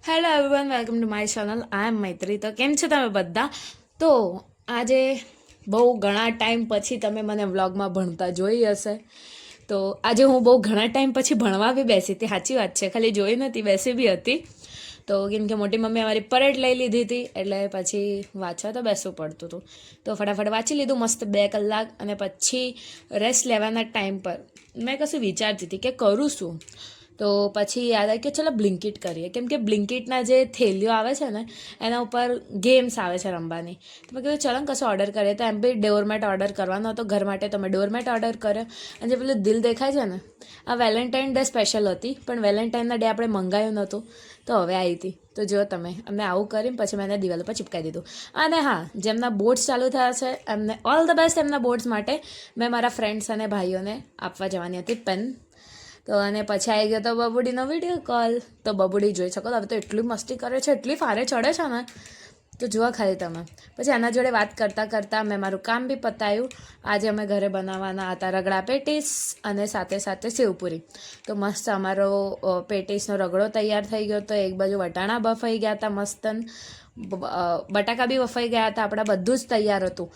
Hello everyone, welcome to my channel. I am Maitri. તો કેમ છો તમે બધા? તો આજે બહુ ઘણા ટાઈમ પછી તમે મને વ્લોગમાં ભણતા જોઈ હશે. તો આજે હું બહુ ઘણા ટાઈમ પછી ભણવા બી બેસી હતી. સાચી વાત છે, ખાલી જોઈ નથી, બેસી બી હતી. તો કેમ કે મોટી મમ્મી અમારી પરેડ લઈ લીધી હતી, એટલે પછી વાંચવા તો બેસવું પડતું હતું. તો ફટાફટ વાંચી લીધું મસ્ત 2 કલાક, અને પછી રેસ્ટ લેવાના ટાઈમ પર મેં કશું વિચારતી હતી કે કરું શું. તો પછી યાદ આવી કે ચલો બ્લિંકિટ કરીએ, કેમ કે બ્લિંકિટના જે થેલીઓ આવે છે ને એના ઉપર ગેમ્સ આવે છે રમવાની. તો મેં કીધું ચલો ને કશું ઓર્ડર કરીએ. તો એમ બી ડોરમેટ ઓર્ડર કરવાનો હતો ઘર માટે, તો મેં ડોરમેટ ઓર્ડર કર્યો. અને જે પેલું દિલ દેખાય છે ને, આ વેલેન્ટાઇન ડે સ્પેશિયલ હતી, પણ વેલેન્ટાઇનના ડે આપણે મંગાવ્યું નહોતું, તો હવે આવી હતી. તો જો તમે, અમને આવું કરીને પછી મેં એને દિવાલ પર ચિપકાવી દીધું. અને હા, જેમના બોર્ડ્સ ચાલુ થયા છે એમને ઓલ ધ બેસ્ટ. એમના બોર્ડ્સ માટે મેં મારા ફ્રેન્ડ્સ અને ભાઈઓને આપવા જવાની હતી પેન. તો અને પછી આવી ગયો તો બબુડીનો વિડીયો કોલ. તો બબુડી જોઈ શકો, હવે તો એટલી મસ્તી કરે છે, એટલી ફારે ચડે છે ને, તો જુઓ ખાલી તમે. પછી એના જોડે વાત કરતાં કરતાં મેં મારું કામ બી પતાવ્યું. આજે અમે ઘરે બનાવવાના હતા રગડા પેટીસ અને સાથે સાથે સેવપુરી. તો મસ્ત અમારો પેટીસનો રગડો તૈયાર થઈ ગયો. તો એક બાજુ વટાણા બફાઈ ગયા હતા મસ્તન, બટાકા બી બફાઈ ગયા હતા, આપણા બધું જ તૈયાર હતું.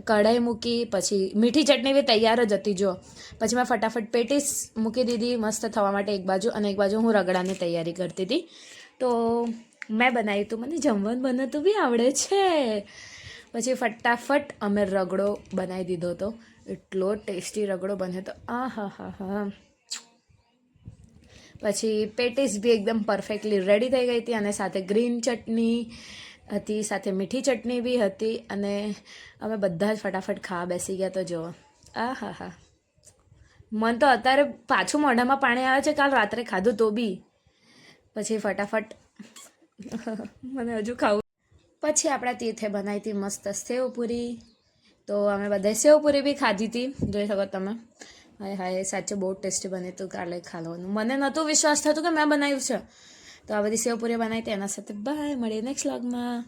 કઢાઈ મૂકી, પછી મીઠી ચટણી બી તૈયાર જ હતી જો. પછી મેં ફટાફટ પેટીસ મૂકી દીધી મસ્ત થવા માટે એક બાજુ, અને એક બાજુ હું રગડાની તૈયારી કરતી હતી. તો મેં બનાવ્યું હતું, મને જમવાનું બનાવતું બી આવડે છે. પછી ફટાફટ અમે રગડો બનાવી દીધો હતો. એટલો ટેસ્ટી રગડો બન્યો હતો, આ હા હા હા. પછી પેટીસ બી એકદમ પરફેક્ટલી રેડી થઈ ગઈ હતી, અને સાથે ગ્રીન ચટણી હતી, સાથે મીઠી ચટણી બી હતી. અને અમે બધા જ ફટાફટ ખાવા બેસી ગયા. તો જુઓ, આ હા હા, મન તો અત્યારે પાછું મોઢામાં પાણી આવે છે, કાલ રાત્રે ખાધું તો બી. પછી ફટાફટ મને હજુ ખાવું. પછી આપણા તીર્થે બનાવી હતી મસ્ત સેવપુરી. તો અમે બધાએ સેવપુરી બી ખાધી હતી, જોઈ શકો તમે. હાય હાય, સાચે બહુ ટેસ્ટી બની હતું. કાલે ખાવાનું મને નહોતું વિશ્વાસ થતું કે મેં બનાવ્યું છે. તો આ બધી સેવપુરી બનાવી હતી. એના સાથે બાય, મળીએ નેક્સ્ટ વ્લોગમાં.